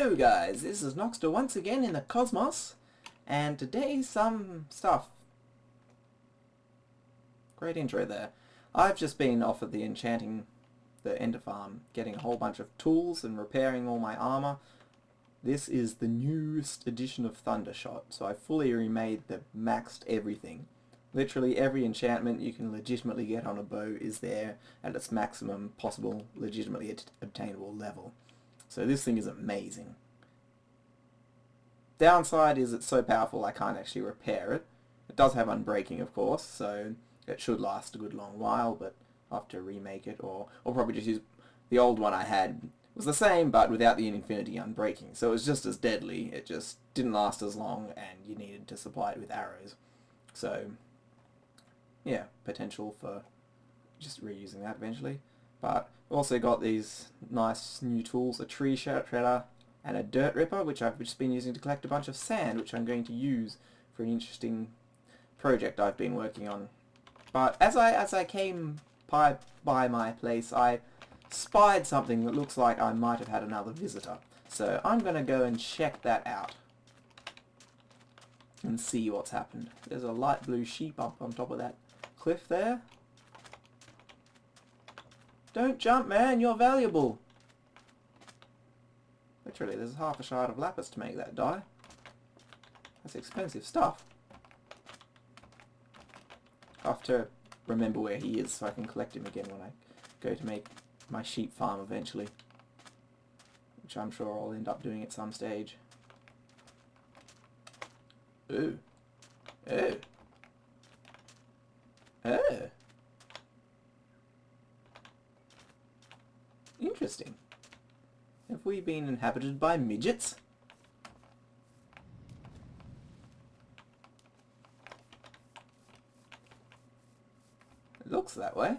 Hello guys, this is Noxter once again in the cosmos, and today some stuff. Great intro there. I've just been off at the Ender farm, getting a whole bunch of tools and repairing all my armor. This is the newest edition of Thundershot, so I fully remade the maxed everything. Literally every enchantment you can legitimately get on a bow is there at its maximum possible legitimately obtainable level. So this thing is amazing. Downside is it's so powerful I can't actually repair it. It does have unbreaking, of course, so it should last a good long while, but I'll have to remake it, or probably just use the old one I had. It was the same, but without the infinity unbreaking, so it was just as deadly. It just didn't last as long, and you needed to supply it with arrows. So, yeah, potential for just reusing that eventually. But also got these nice new tools, a tree shredder and a dirt ripper, which I've just been using to collect a bunch of sand, which I'm going to use for an interesting project I've been working on. But as I came by my place, I spied something that looks like I might have had another visitor. So I'm going to go and check that out and see what's happened. There's a light blue sheep up on top of that cliff there. Don't jump, man, you're valuable. Literally, there's half a shard of lapis to make that die. That's expensive stuff. I'll have to remember where he is so I can collect him again when I go to make my sheep farm eventually. Which I'm sure I'll end up doing at some stage. Ooh. Oh. Oh. Interesting. Have we been inhabited by midgets? It looks that way.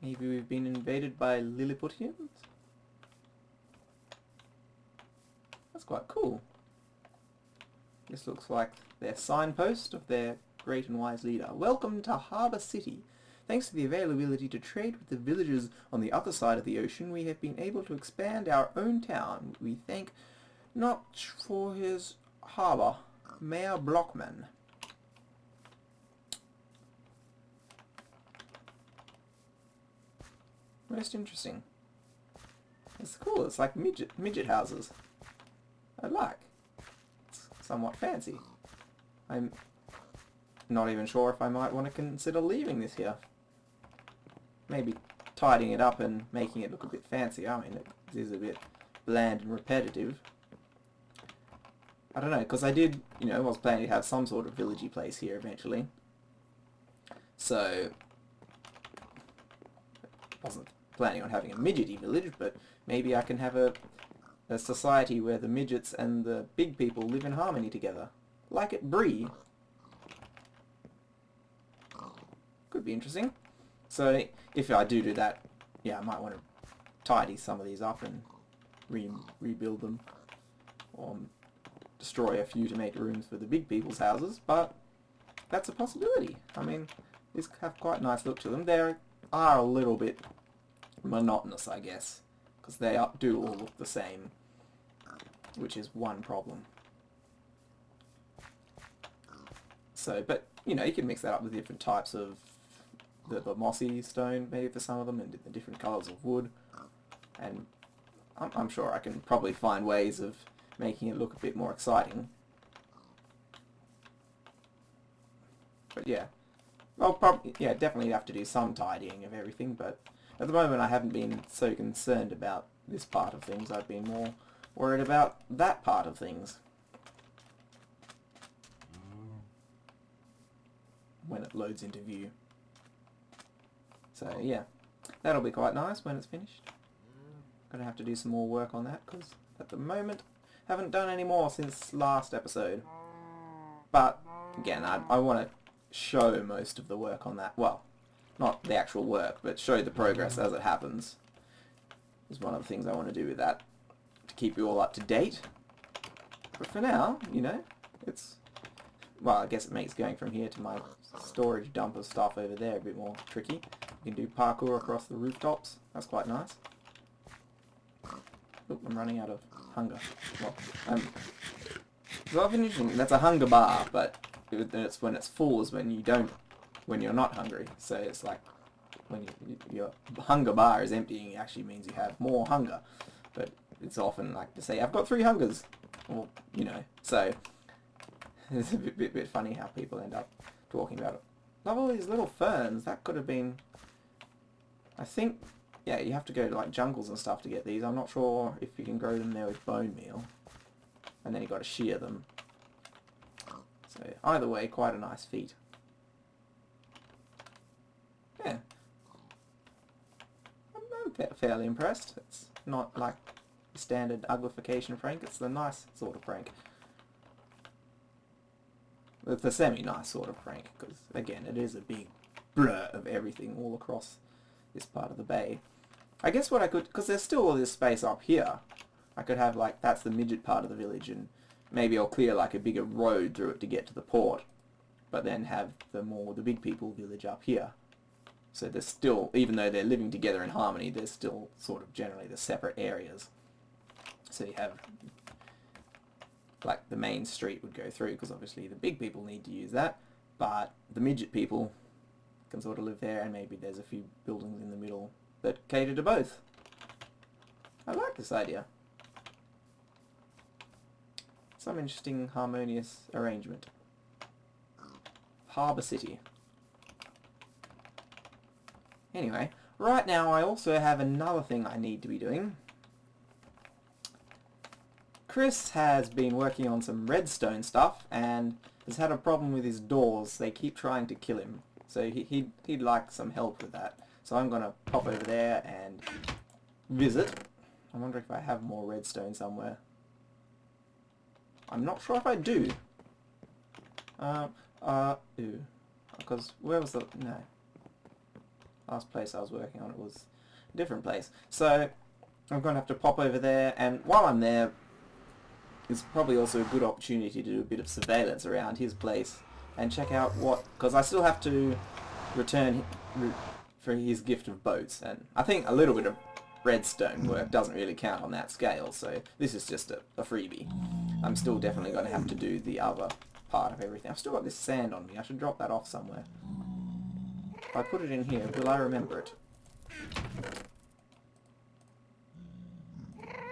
Maybe we've been invaded by Lilliputians? That's quite cool. This looks like their signpost of their great and wise leader. Welcome to Harbour City. Thanks to the availability to trade with the villagers on the other side of the ocean, we have been able to expand our own town. We thank not for his harbour, Mayor Blockman. Most interesting. It's cool. It's like midget houses. I like. It's somewhat fancy. I'm not even sure if I might want to consider leaving this here. Maybe tidying it up and making it look a bit fancy. I mean, it is a bit bland and repetitive. I don't know, because I did, I was planning to have some sort of villagey place here eventually. So, wasn't planning on having a midgety village, but maybe I can have a society where the midgets and the big people live in harmony together. Like at Bree. Could be interesting. So if I do that, yeah, I might want to tidy some of these up and rebuild them, or destroy a few to make rooms for the big people's houses, but that's a possibility. I mean, these have quite a nice look to them. They are a little bit monotonous, I guess, because they do all look the same, which is one problem. So, but, you can mix that up with different types of the mossy stone, maybe for some of them, and the different colours of wood. And I'm sure I can probably find ways of making it look a bit more exciting. But yeah, I'll probably, definitely have to do some tidying of everything, but at the moment I haven't been so concerned about this part of things. I've been more worried about that part of things. When it loads into view. So yeah, that'll be quite nice when it's finished. Gonna have to do some more work on that, because at the moment haven't done any more since last episode. But again, I want to show most of the work on that. Well, not the actual work, but show the progress as it happens. Is one of the things I want to do with that, to keep you all up to date. But for now, it's, well, I guess it makes going from here to my storage dump of stuff over there a bit more tricky. You can do parkour across the rooftops. That's quite nice. Oop, I'm running out of hunger. Well, it's often interesting. That's a hunger bar, but it's when it's full is when you're not hungry. So it's like when your hunger bar is emptying, it actually means you have more hunger. But it's often like to say, I've got 3 hungers. Or, you know, so it's a bit funny how people end up talking about it. Love all these little ferns. That could have been, I think, yeah, you have to go to like jungles and stuff to get these. I'm not sure if you can grow them there with bone meal. And then you got to shear them. So either way, quite a nice feat. Yeah. I'm fairly impressed. It's not like standard uglification prank, it's the nice sort of prank. It's a semi-nice sort of prank, because again, it is a big blur of everything all across this part of the bay. I guess what I could, because there's still all this space up here, I could have like, that's the midget part of the village, and maybe I'll clear like a bigger road through it to get to the port, but then have the big people village up here. So there's still, even though they're living together in harmony, there's still sort of generally the separate areas. So you have, like, the main street would go through, because obviously the big people need to use that, but the midget people can sort of live there, and maybe there's a few buildings in the middle that cater to both. I like this idea. Some interesting harmonious arrangement. Harbour City. Anyway, right now I also have another thing I need to be doing. Chris has been working on some redstone stuff and has had a problem with his doors. They keep trying to kill him. So he'd like some help with that. So I'm going to pop over there and visit. I wonder if I have more redstone somewhere. I'm not sure if I do. Because where was the... No. Last place I was working on, it was a different place. So I'm going to have to pop over there, and while I'm there, it's probably also a good opportunity to do a bit of surveillance around his place and check out what... Because I still have to return for his gift of boats, and I think a little bit of redstone work doesn't really count on that scale, so this is just a freebie. I'm still definitely going to have to do the other part of everything. I've still got this sand on me. I should drop that off somewhere. If I put it in here, will I remember it?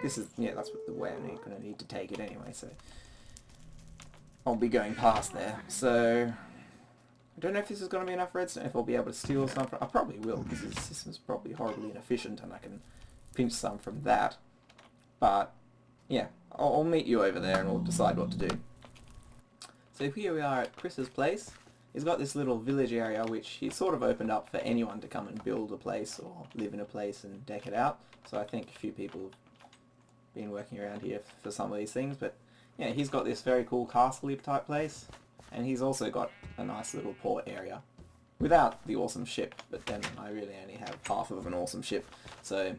This is, yeah, that's the way I'm going to need to take it anyway, so I'll be going past there. So I don't know if this is going to be enough redstone, if I'll be able to steal some from... I probably will, because this system's probably horribly inefficient and I can pinch some from that. But yeah, I'll meet you over there and we'll decide what to do. So here we are at Chris's place. He's got this little village area which he sort of opened up for anyone to come and build a place or live in a place and deck it out. So I think a few people have been working around here for some of these things. But yeah, he's got this very cool castle type place, and he's also got a nice little port area without the awesome ship, but then I really only have half of an awesome ship. So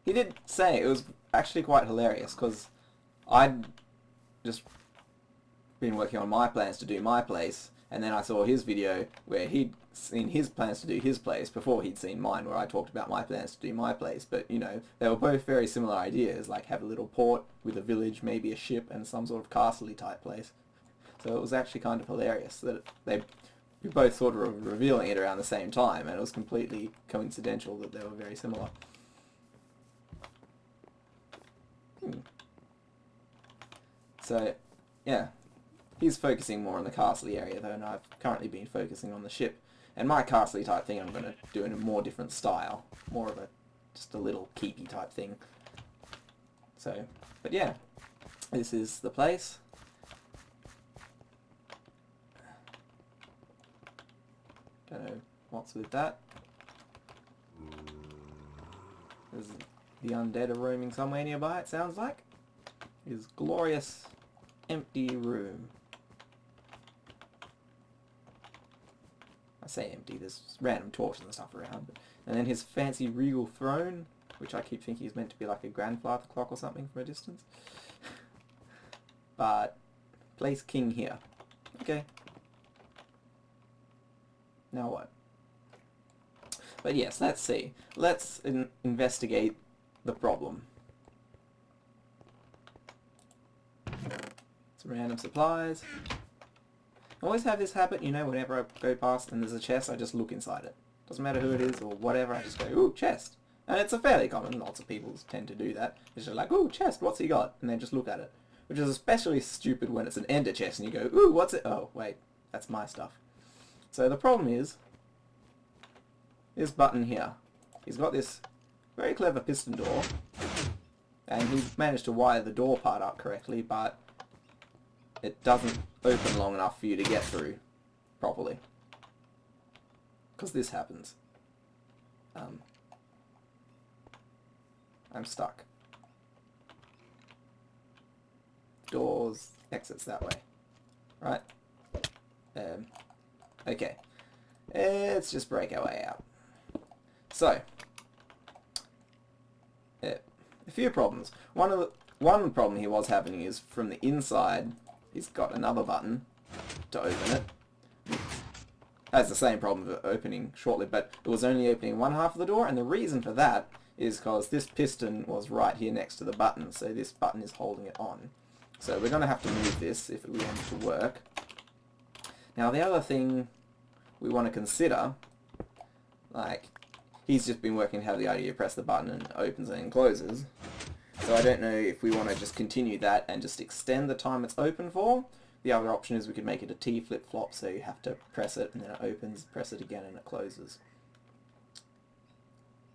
he did say it was actually quite hilarious, because I'd just been working on my plans to do my place, and then I saw his video where he'd seen his plans to do his place before he'd seen mine, where I talked about my plans to do my place. But, you know, they were both very similar ideas, like have a little port with a village, maybe a ship, and some sort of castle-y type place. So it was actually kind of hilarious that we both sort of revealing it around the same time, and it was completely coincidental that they were very similar. So, yeah. He's focusing more on the castle area though, and I've currently been focusing on the ship. And my castle type thing I'm going to do in a more different style. More of just a little keepy type thing. So, but yeah. This is the place. Don't know what's with that. There's the undead are roaming somewhere nearby, it sounds like. His glorious empty room. I say empty, there's random torches and stuff around. And then his fancy regal throne, which I keep thinking is meant to be like a grandfather clock or something from a distance. But, place king here. Okay. Now what? But yes, let's see. Let's investigate the problem. Some random supplies. I always have this habit, you know, whenever I go past and there's a chest, I just look inside it. Doesn't matter who it is or whatever, I just go, ooh, chest. And it's a fairly common, lots of people tend to do that. It's just like, ooh, chest, what's he got? And then just look at it. Which is especially stupid when it's an ender chest and you go, ooh, what's it? Oh, wait, that's my stuff. So the problem is, this button here. He's got this very clever piston door, and he managed to wire the door part up correctly, but it doesn't open long enough for you to get through properly. Because this happens. I'm stuck. Doors, exits that way. Right? Okay. Let's just break our way out. So, a few problems. One problem he was having is from the inside, he's got another button to open it. Has the same problem of opening shortly, but it was only opening one half of the door, and the reason for that is because this piston was right here next to the button, so this button is holding it on. So we're going to have to move this if we want it to work. Now the other thing we want to consider, like, he's just been working out the idea you press the button and it opens and closes. So I don't know if we want to just continue that and just extend the time it's open for. The other option is we could make it a T flip-flop, so you have to press it and then it opens, press it again and it closes.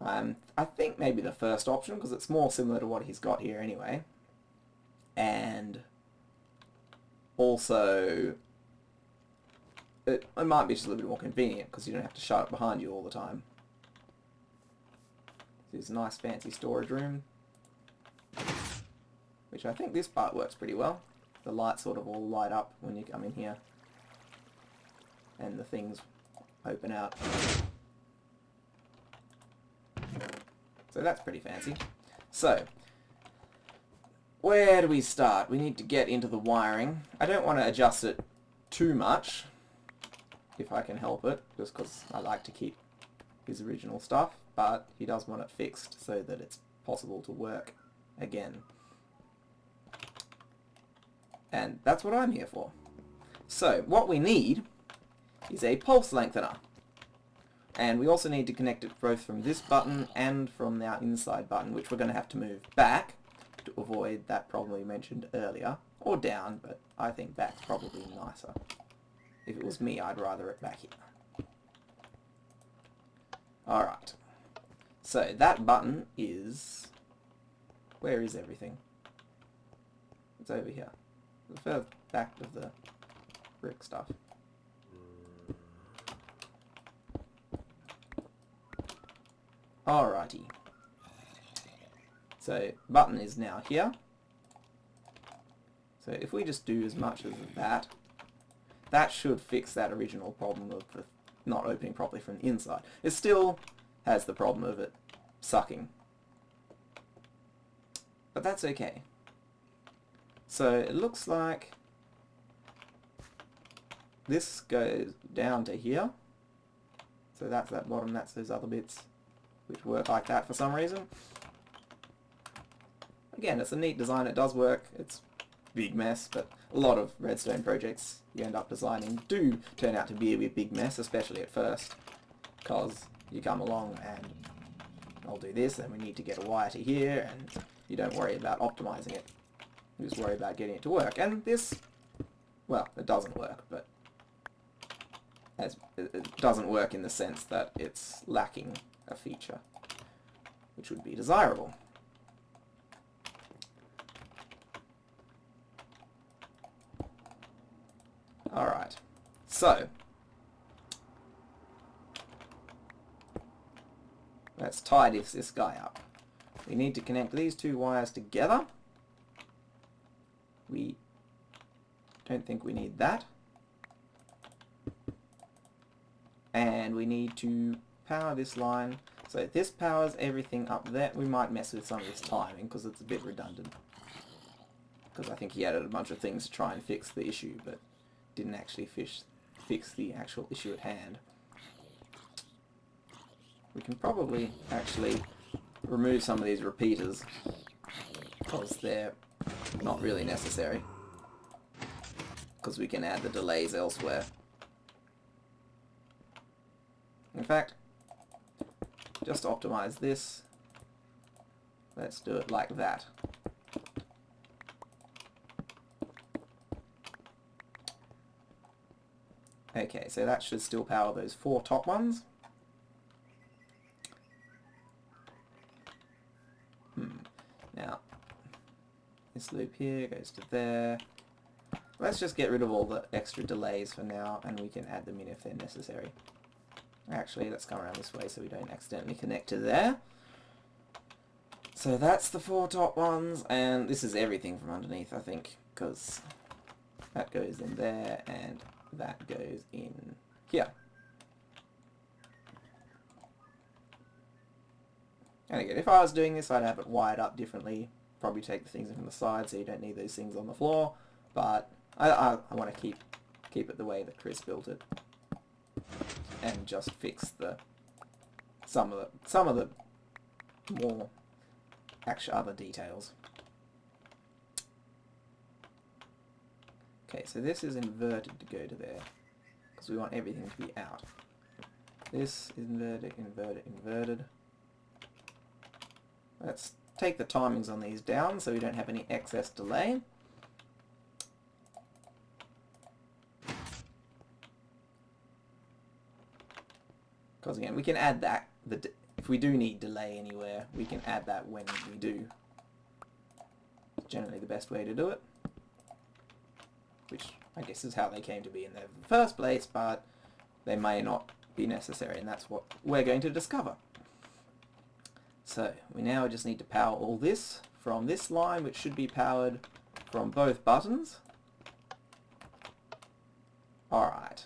I think maybe the first option, because it's more similar to what he's got here anyway. And also, it might be just a little bit more convenient, because you don't have to shut it behind you all the time. This nice fancy storage room, which I think this part works pretty well. The lights sort of all light up when you come in here, and the things open out. So that's pretty fancy. So, where do we start? We need to get into the wiring. I don't want to adjust it too much, if I can help it, just because I like to keep his original stuff, but he does want it fixed so that it's possible to work again. And that's what I'm here for. So, what we need is a pulse lengthener. And we also need to connect it both from this button and from our inside button, which we're going to have to move back to avoid that problem we mentioned earlier. Or down, but I think back's probably nicer. If it was me, I'd rather it back here. Alright. So that button is... Where is everything? It's over here. The further back of the brick stuff. Alrighty. So button is now here. So if we just do as much as that, that should fix that original problem of the not opening properly from the inside. It still has the problem of it sucking. But that's okay. So it looks like this goes down to here. So that's that bottom, that's those other bits which work like that for some reason. Again, it's a neat design, it does work. It's a big mess, but a lot of redstone projects you end up designing do turn out to be a big mess, especially at first, because you come along and I'll do this and we need to get a wire to here, and you don't worry about optimizing it. You just worry about getting it to work. And this, well, it doesn't work, but it doesn't work in the sense that it's lacking a feature, which would be desirable. Alright, so let's tidy this guy up. We need to connect these two wires together. We don't think we need that. And we need to power this line. So this powers everything up there. We might mess with some of this timing because it's a bit redundant. Because I think he added a bunch of things to try and fix the issue, but didn't actually fix the actual issue at hand. We can probably actually remove some of these repeaters because they're not really necessary. because we can add the delays elsewhere. In fact, just optimize this. Let's do it like that. Okay, so that should still power those 4 top ones. Now, this loop here goes to there. Let's just get rid of all the extra delays for now, and we can add them in if they're necessary. Actually, let's come around this way so we don't accidentally connect to there. So that's the 4 top ones, and this is everything from underneath, I think, because that goes in there, and that goes in here. And again, if I was doing this, I'd have it wired up differently. Probably take the things from the side so you don't need those things on the floor. But I want to keep it the way that Chris built it, and just fix some of the more actual other details. Okay, so this is inverted to go to there because we want everything to be out. This is inverted, inverted, inverted. Let's take the timings on these down so we don't have any excess delay. Because again, we can add that, if we do need delay anywhere, we can add that when we do. It's generally the best way to do it. Which I guess is how they came to be in the first place, but they may not be necessary, and that's what we're going to discover. So we now just need to power all this from this line, which should be powered from both buttons. Alright.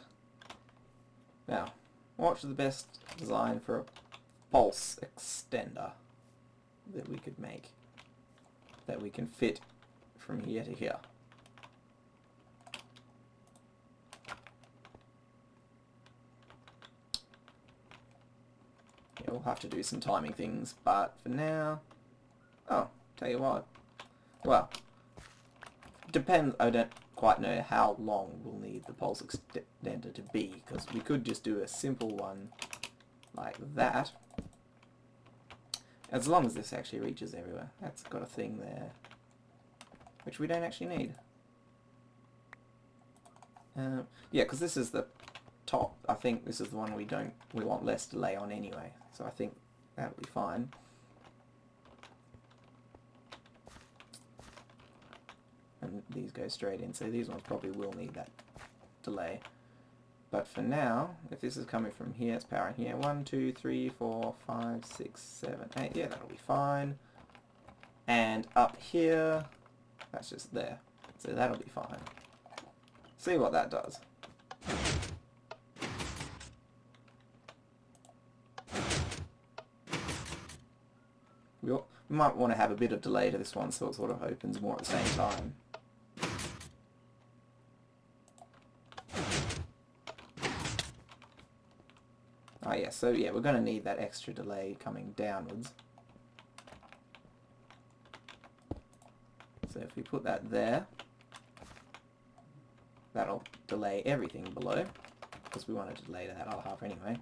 Now, what's the best design for a pulse extender that we could make, that we can fit from here to here? We'll have to do some timing things, but for now... Oh, tell you what. Well, depends. I don't quite know how long we'll need the pulse extender to be, because we could just do a simple one like that. As long as this actually reaches everywhere. That's got a thing there, which we don't actually need. Yeah, because this is the top. I think this is the one we want less delay on anyway. So I think that'll be fine. And these go straight in, so these ones probably will need that delay. But for now, if this is coming from here, it's powering here. 1, 2, 3, 4, 5, 6, 7, 8. Yeah, that'll be fine. And up here, that's just there. So that'll be fine. See what that does. We might want to have a bit of delay to this one so it sort of opens more at the same time. Oh yeah, so yeah, we're going to need that extra delay coming downwards. So if we put that there, that'll delay everything below, because we want to delay that other half anyway.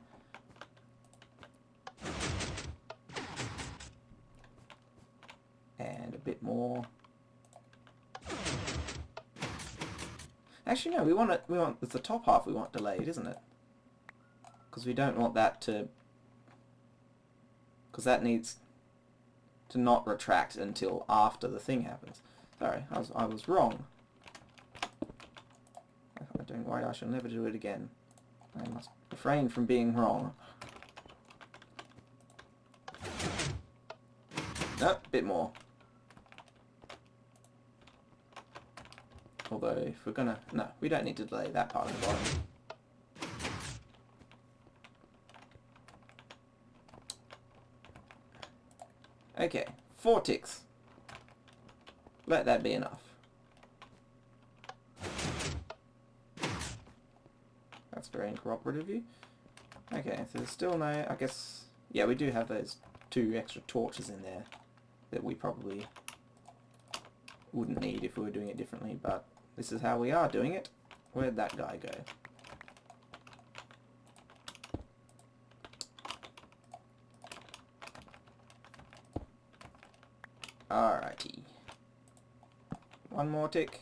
And a bit more. Actually, no, we want it's the top half we want delayed, isn't it? Because we don't want that to, because that needs to not retract until after the thing happens. Sorry, I was wrong. I don't worry, I shall never do it again. I must refrain from being wrong. No, bit more. Although, if we're gonna... No, we don't need to delay that part of the bottom. Okay, 4 ticks. Let that be enough. That's very uncooperative of you. Okay, so there's still no... I guess... Yeah, we do have those 2 extra torches in there that we probably wouldn't need if we were doing it differently, but this is how we are doing it. Where'd that guy go? Alrighty. One more tick.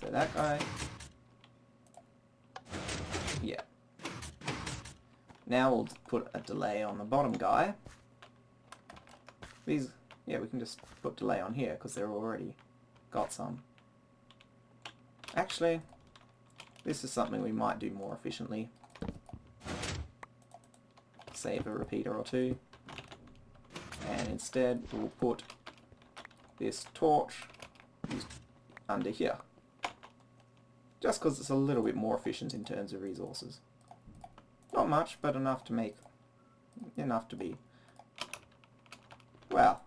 So that guy. Yeah. Now we'll put a delay on the bottom guy. These, yeah, we can just put delay on here because they're already got some. Actually, this is something we might do more efficiently. Save a repeater or two. And instead we'll put this torch under here. Just because it's a little bit more efficient in terms of resources. Not much, but enough to make... enough to be... well,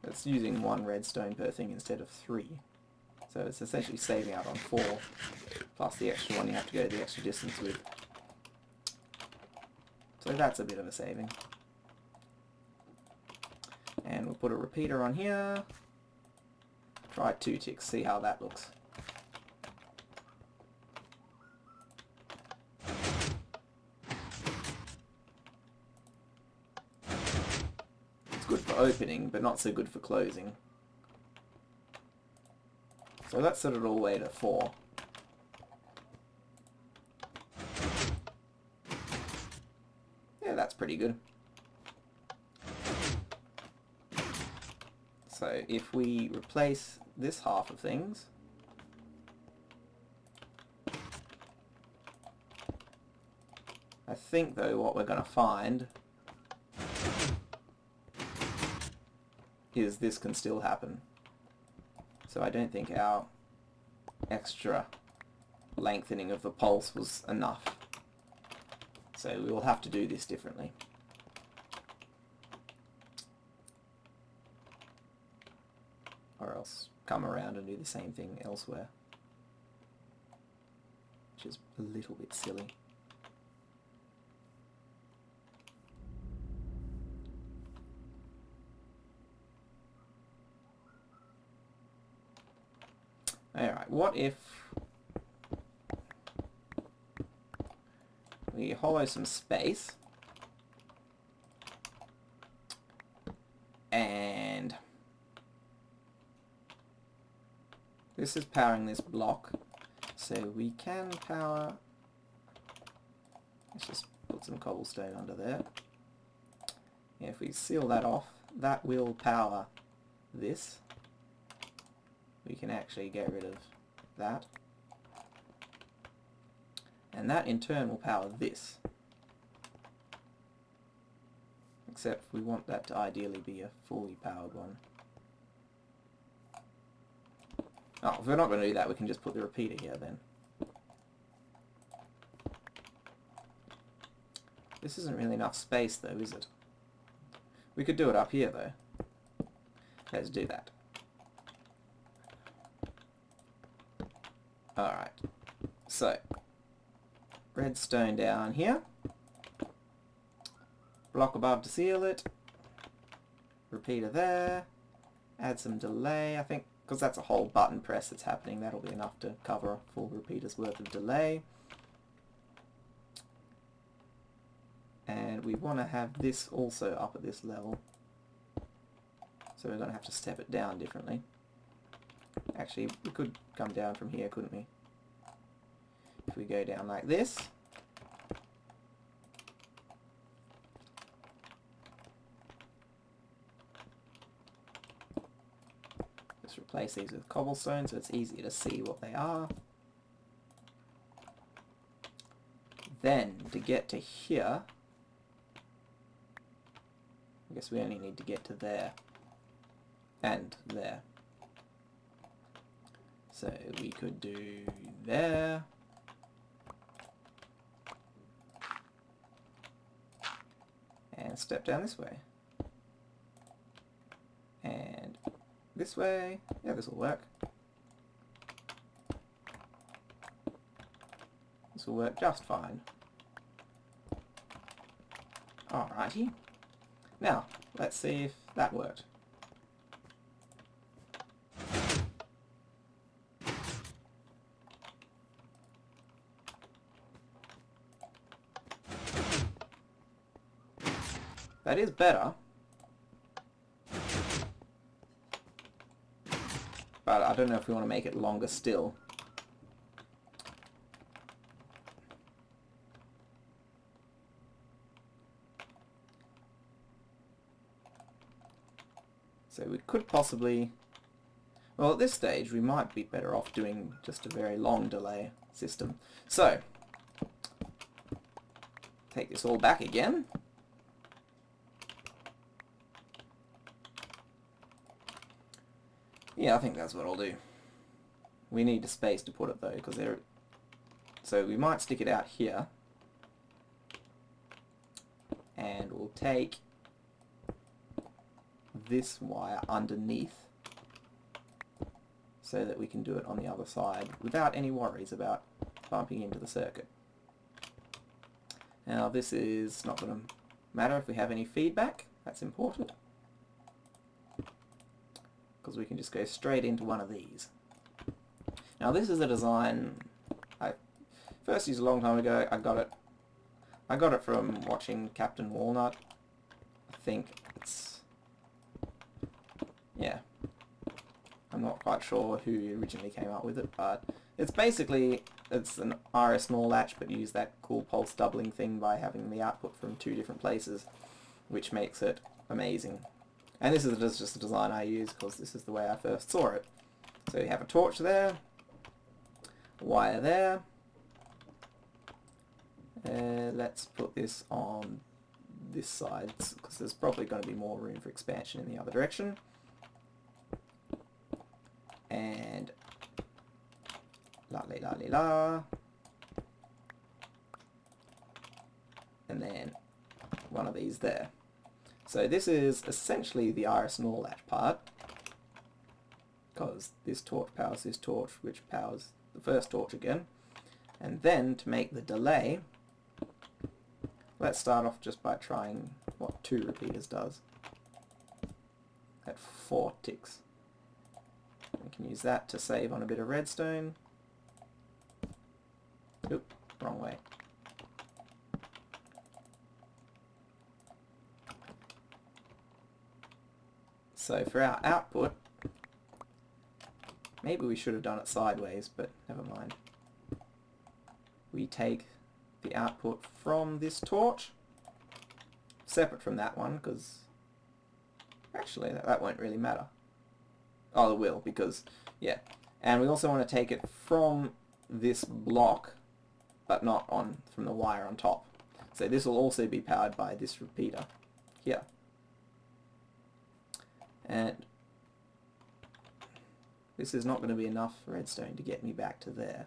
it's using 1 redstone per thing instead of 3. So it's essentially saving out on 4, plus the extra one you have to go the extra distance with. So that's a bit of a saving. And we'll put a repeater on here. Try 2 ticks, see how that looks. It's good for opening, but not so good for closing. So let's set it all the way to 4. Yeah, that's pretty good. So if we replace this half of things, I think though what we're going to find is this can still happen. So I don't think our extra lengthening of the pulse was enough. So we will have to do this differently. Or else come around and do the same thing elsewhere. Which is a little bit silly. Alright, what if we hollow some space and this is powering this block, so we can power, let's just put some cobblestone under there. Yeah, if we seal that off, that will power this. We can actually get rid of that. And that in turn will power this. Except we want that to ideally be a fully powered one. Oh, if we're not going to do that, we can just put the repeater here then. This isn't really enough space though, is it? We could do it up here though. Let's do that. Alright, so redstone down here, block above to seal it, repeater there, add some delay, I think, because that's a whole button press that's happening, that'll be enough to cover a full repeater's worth of delay. And we want to have this also up at this level, so we're going to have to step it down differently. Actually, we could come down from here, couldn't we? If we go down like this. Just replace these with cobblestone so it's easier to see what they are. Then, to get to here, I guess we only need to get to there. And there. So we could do there. And step down this way. And this way. Yeah, this will work. This will work just fine. Alrighty. Now, let's see if That worked. That is better. But I don't know if we want to make it longer still. So we could possibly... Well, at this stage, we might be better off doing just a very long delay system. So, take this all back again. Yeah, I think that's what I'll do. We need a space to put it though, because there. So we might stick it out here, and we'll take this wire underneath, so that we can do it on the other side without any worries about bumping into the circuit. Now this is not going to matter if we have any feedback. That's important, because we can just go straight into one of these. Now this is a design I first used a long time ago. I got it from watching Captain Walnut. I think it's, yeah, I'm not quite sure who originally came up with it, but it's basically, it's an RS NOR latch, but use that cool pulse doubling thing by having the output from two different places, which makes it amazing. And this is just a design I use because this is the way I first saw it. So you have a torch there, a wire there. Let's put this on this side because there's probably going to be more room for expansion in the other direction. And la la la la la. And then one of these there. So this is essentially the RS NOR latch part, because this torch powers this torch, which powers the first torch again. And then to make the delay, let's start off just by trying what 2 repeaters does at 4 ticks. We can use that to save on a bit of redstone. Oop, wrong way. So for our output, maybe we should have done it sideways, but never mind. We take the output from this torch, separate from that one, because actually that won't really matter. Oh, it will, because, yeah. And we also want to take it from this block, but not from the wire on top. So this will also be powered by this repeater here. And this is not going to be enough redstone to get me back to there.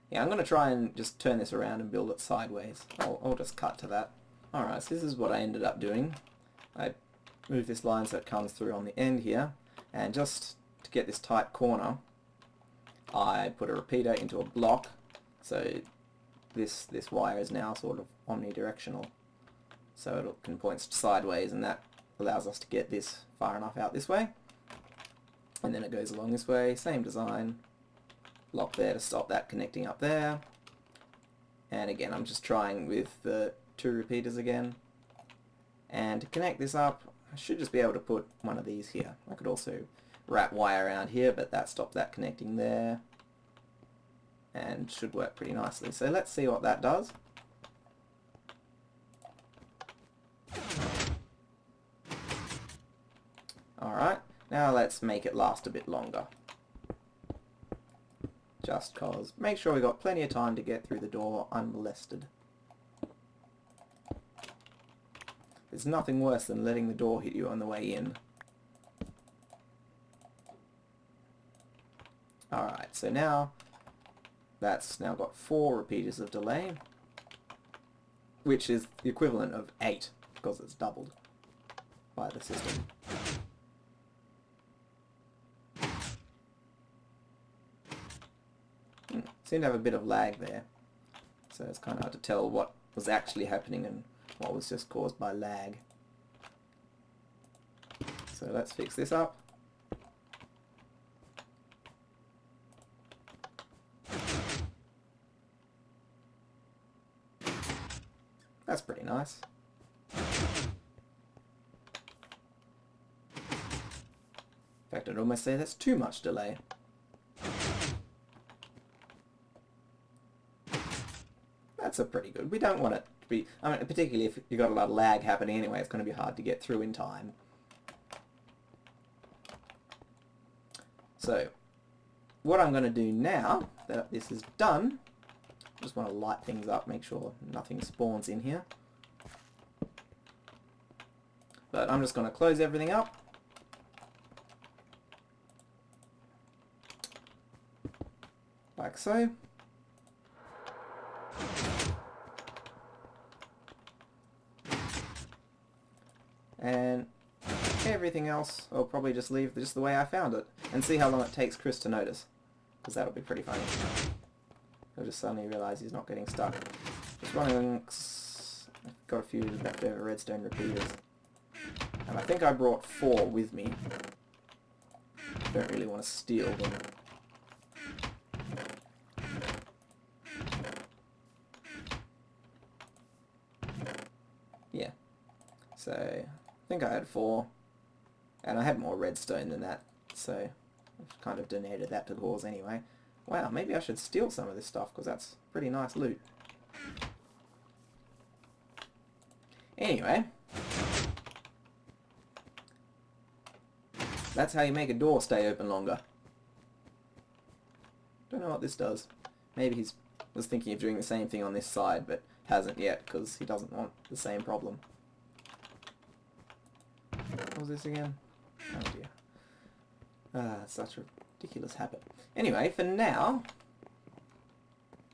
Yeah, I'm going to try and just turn this around and build it sideways. I'll just cut to that. Alright, so this is what I ended up doing. I moved this line so it comes through on the end here, and just to get this tight corner, I put a repeater into a block, so this wire is now sort of omnidirectional. So it can point sideways, and that allows us to get this far enough out this way. And then it goes along this way, same design. Block there to stop that connecting up there. And again, I'm just trying with the 2 repeaters again. And to connect this up, I should just be able to put one of these here. I could also wrap wire around here, but that stopped that connecting there. And should work pretty nicely. So let's see what that does. Alright, now let's make it last a bit longer. Just cause, make sure we got plenty of time to get through the door unmolested. There's nothing worse than letting the door hit you on the way in. Alright, so now that's now got 4 repeaters of delay, which is the equivalent of 8 because it's doubled by the system. Seem to have a bit of lag there, so it's kind of hard to tell what was actually happening and what was just caused by lag. So let's fix this up. That's pretty nice. In fact, I'd almost say that's too much delay. That's a pretty good. We don't want it to be, I mean, particularly if you've got a lot of lag happening anyway, it's going to be hard to get through in time. So, what I'm going to do now that this is done, just want to light things up, make sure nothing spawns in here. But I'm just going to close everything up. Like so. And everything else I'll probably just leave just the way I found it and see how long it takes Chris to notice, because that'll be pretty funny. He'll just suddenly realise he's not getting stuck. Just running. I've got a few leftover redstone repeaters, and I think I brought 4 with me. Don't really want to steal them. Yeah. So I think I had 4, and I had more redstone than that, so I've kind of donated that to the cause anyway. Wow, maybe I should steal some of this stuff, because that's pretty nice loot. Anyway, that's how you make a door stay open longer. Don't know what this does. Maybe he's was thinking of doing the same thing on this side, but hasn't yet, because he doesn't want the same problem. What was this again? Oh dear. Such a ridiculous habit. Anyway, for now,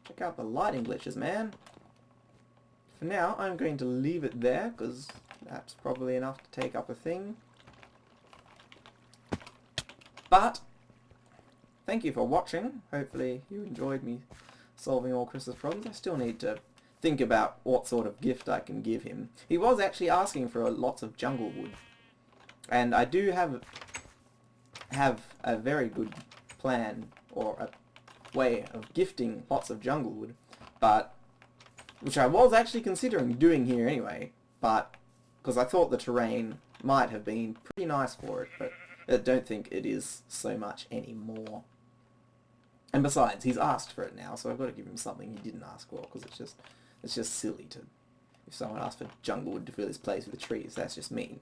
check out the lighting glitches, man. For now, I'm going to leave it there, because that's probably enough to take up a thing. But, thank you for watching. Hopefully you enjoyed me solving all Chris's problems. I still need to think about what sort of gift I can give him. He was actually asking for lots of jungle wood. And I do have a very good plan, or a way of gifting lots of jungle wood, but which I was actually considering doing here anyway, but because I thought the terrain might have been pretty nice for it, but I don't think it is so much anymore. And besides, he's asked for it now, so I've got to give him something he didn't ask for, because it's just silly to, if someone asks for jungle wood to fill his place with the trees, that's just mean.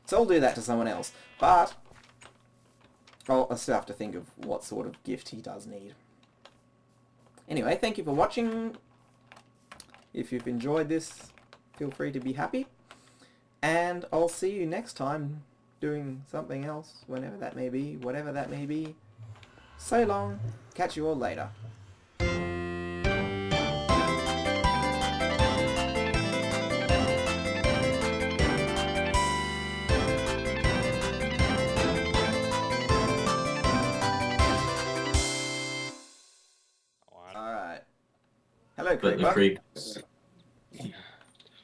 So I'll do that to someone else, but I'll still have to think of what sort of gift he does need. Anyway, thank you for watching. If you've enjoyed this, feel free to be happy. And I'll see you next time doing something else, whenever that may be, whatever that may be. So long. Catch you all later. Hello, Creeper.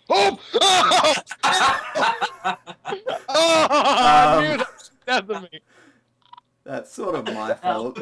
Oh! Oh! I knew that was me. That's sort of my fault.